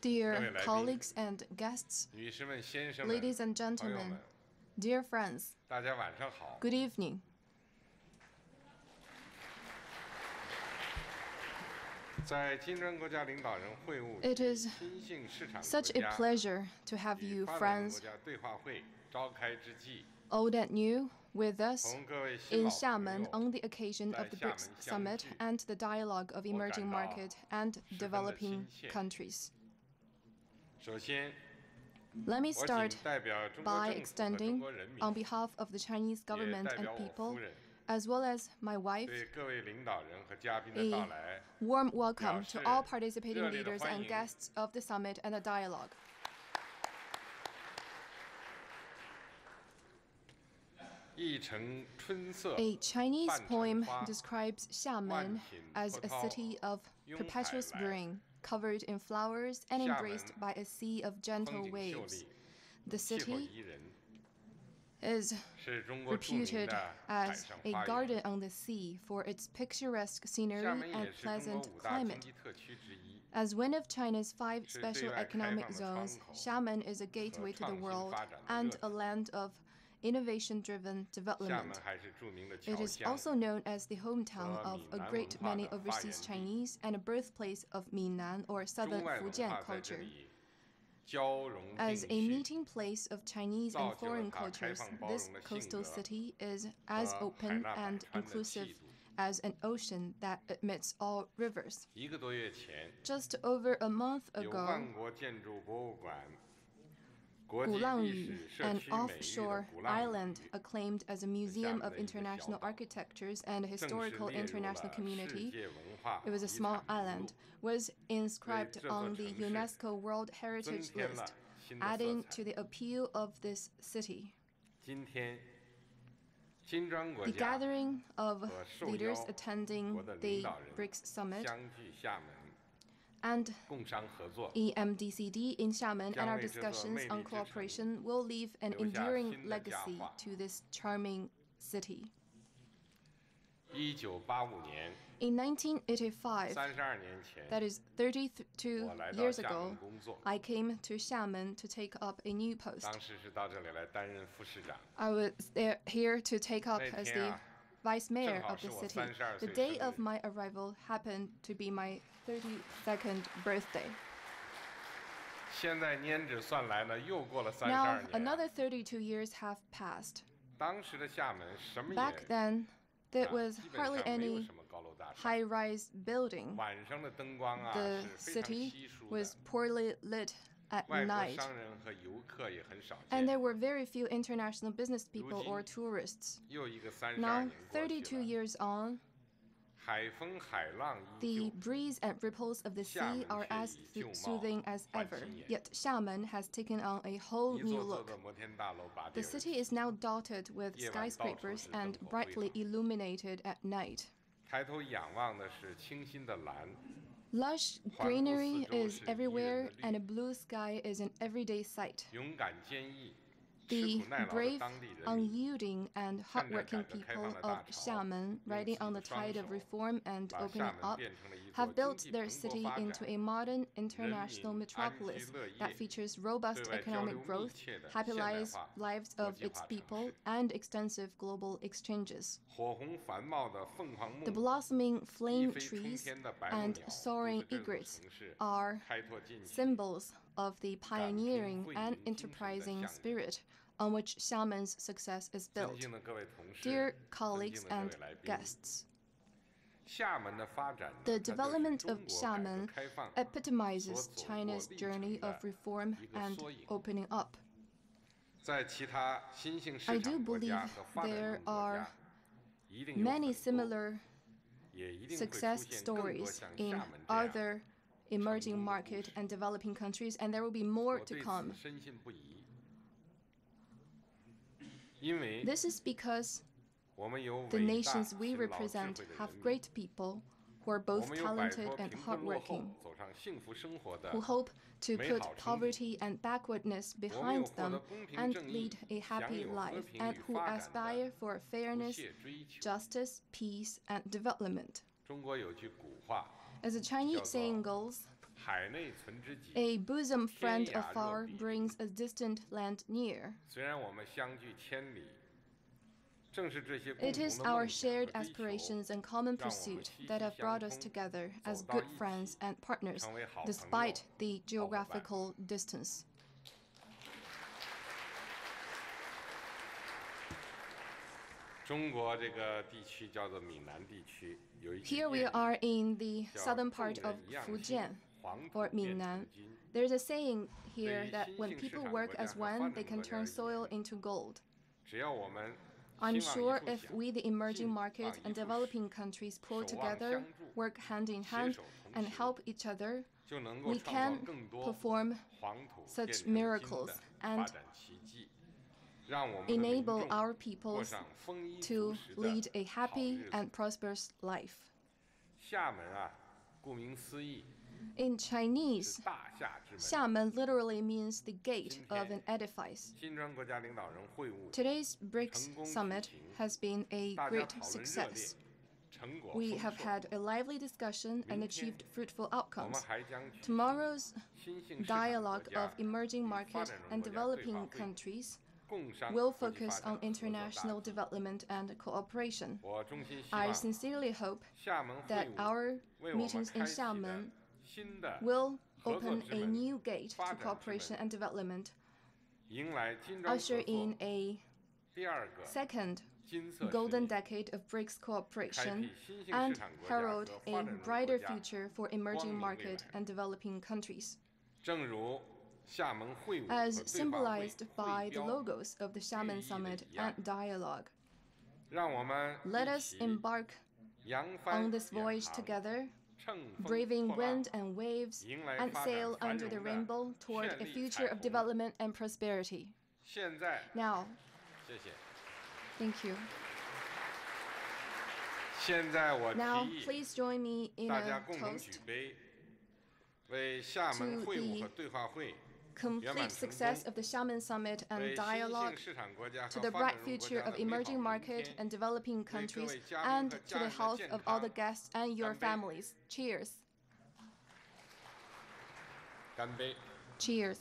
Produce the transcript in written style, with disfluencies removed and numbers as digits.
Dear colleagues and guests, ladies and gentlemen, dear friends, good evening. It is such a pleasure to have you, friends, old and new, with us in Xiamen on the occasion of the BRICS Summit and the dialogue of emerging market and developing countries. Let me start by extending, on behalf of the Chinese government and people, as well as my wife, a warm welcome to all participating leaders and guests of the summit and the dialogue. A Chinese poem describes Xiamen as a city of perpetual spring, covered in flowers and embraced by a sea of gentle waves. The city is reputed as a garden on the sea for its picturesque scenery and pleasant climate. As one of China's 5 special economic zones, Xiamen is a gateway to the world and a land of innovation-driven development. It is also known as the hometown of a great many overseas Chinese and a birthplace of Minnan or southern Fujian culture. As a meeting place of Chinese and foreign cultures, this coastal city is as open and inclusive as an ocean that admits all rivers. Just over a month ago, Gulangyu, an offshore island acclaimed as a museum of international architectures and a historical international community, it was a small island, was inscribed on the UNESCO World Heritage List, adding to the appeal of this city. The gathering of leaders attending the BRICS Summit and EMDCD in Xiamen and our discussions on cooperation will leave an enduring legacy to this charming city. In 1985, that is 32 years ago, I came to Xiamen to take up a new post. I was here to take up as the vice mayor of the city. The day of my arrival happened to be my 32nd birthday. Now, another 32 years have passed. Back then, there was hardly any high-rise building. The city was poorly lit at night, and there were very few international business people or tourists. Now, 32 years on, the breeze and ripples of the sea are as soothing as ever, yet Xiamen has taken on a whole new look. The city is now dotted with skyscrapers and brightly illuminated at night. Lush greenery is everywhere, and a blue sky is an everyday sight. The brave, unyielding, and hardworking people of Xiamen, riding on the tide of reform and opening up, have built their city into a modern international metropolis that features robust economic growth, happy lives of its people, and extensive global exchanges. The blossoming flame trees and soaring egrets are symbols of the pioneering and enterprising spirit on which Xiamen's success is built. Dear colleagues and guests, the development of Xiamen epitomizes China's journey of reform and opening up. I do believe there are many similar success stories in other emerging market and developing countries, and there will be more to come. This is because the nations we represent have great people who are both talented and hardworking, who hope to put poverty and backwardness behind them and lead a happy life, and who aspire for fairness, justice, peace, and development. As the Chinese saying goes, A bosom friend afar brings a distant land near. It is our shared aspirations and common pursuit that have brought us together as good friends and partners, despite the geographical distance. Here we are in the southern part of Fujian, or Minnan. There's a saying here that when people work as one, they can turn soil into gold. I'm sure if we, the emerging market and developing countries, pull together, work hand in hand, and help each other, we can perform such miracles and enable our peoples to lead a happy and prosperous life. In Chinese, Xiamen literally means the gate of an edifice. Today's BRICS summit has been a great success. We have had a lively discussion and achieved fruitful outcomes. Tomorrow's dialogue of emerging market and developing countries will focus on international development and cooperation. I sincerely hope that our meetings in Xiamen will open a new gate to cooperation and development, usher in a second golden decade of BRICS cooperation, and herald a brighter future for emerging market and developing countries. As symbolized by the logos of the Xiamen Summit and Dialogue, let us embark on this voyage together, braving wind and waves, and sail under the rainbow toward a future of development and prosperity. Now, thank you. Now, please join me in a toast to the complete success of the Xiamen Summit and Dialogue, to the bright future of emerging market and developing countries, and to the health of all the guests and your families. Cheers. Cheers.